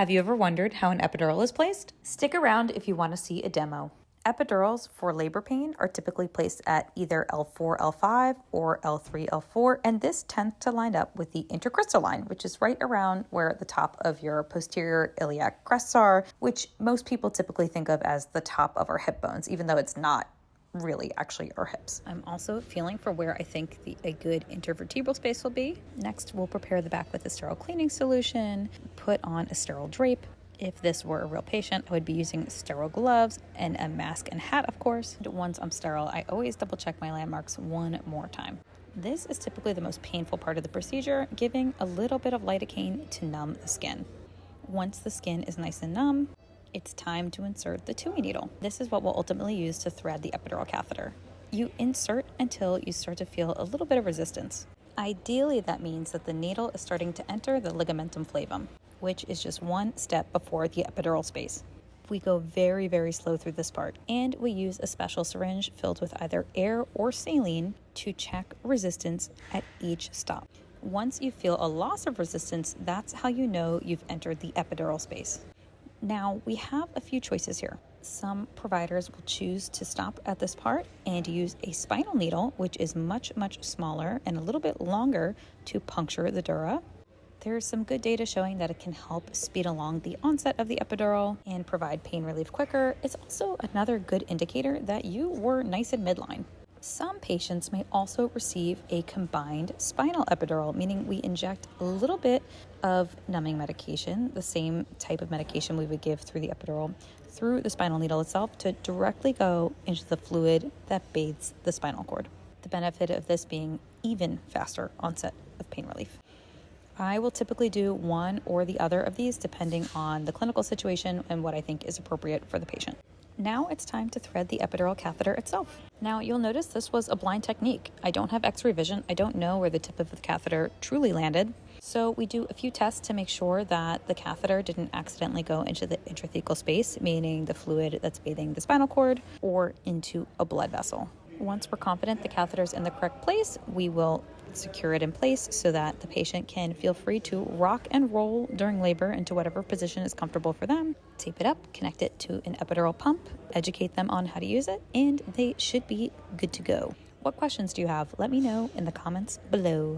Have you ever wondered how an epidural is placed? Stick around if you want to see a demo. Epidurals for labor pain are typically placed at either L4, L5 or L3, L4, and this tends to line up with the intercrystalline, which is right around where the top of your posterior iliac crests are, which most people typically think of as the top of our hip bones, even though it's not really actually our hips. I'm also feeling for where I think a good intervertebral space will be. Next, we'll prepare the back with a sterile cleaning solution, put on a sterile drape. If this were a real patient, I would be using sterile gloves and a mask and hat, of course. Once I'm sterile, I always double check my landmarks one more time. This is typically the most painful part of the procedure, giving a little bit of lidocaine to numb the skin. Once the skin is nice and numb, it's time to insert the Tuohy needle. This is what we'll ultimately use to thread the epidural catheter. You insert until you start to feel a little bit of resistance. Ideally, that means that the needle is starting to enter the ligamentum flavum, which is just one step before the epidural space. We go very, very slow through this part, and we use a special syringe filled with either air or saline to check resistance at each stop. Once you feel a loss of resistance, that's how you know you've entered the epidural space. Now, we have a few choices here. Some providers will choose to stop at this part and use a spinal needle, which is much, much smaller and a little bit longer to puncture the dura. There's some good data showing that it can help speed along the onset of the epidural and provide pain relief quicker. It's also another good indicator that you were nice in midline. Some patients may also receive a combined spinal epidural, meaning we inject a little bit of numbing medication, the same type of medication we would give through the epidural, through the spinal needle itself to directly go into the fluid that bathes the spinal cord. The benefit of this being even faster onset of pain relief. I will typically do one or the other of these depending on the clinical situation and what I think is appropriate for the patient. Now it's time to thread the epidural catheter itself. Now you'll notice this was a blind technique. I don't have x-ray vision. I don't know where the tip of the catheter truly landed. So we do a few tests to make sure that the catheter didn't accidentally go into the intrathecal space, meaning the fluid that's bathing the spinal cord, or into a blood vessel. Once we're confident the catheter is in the correct place, we will secure it in place so that the patient can feel free to rock and roll during labor into whatever position is comfortable for them. Tape it up, connect it to an epidural pump, educate them on how to use it, and they should be good to go. What questions do you have? Let me know in the comments below.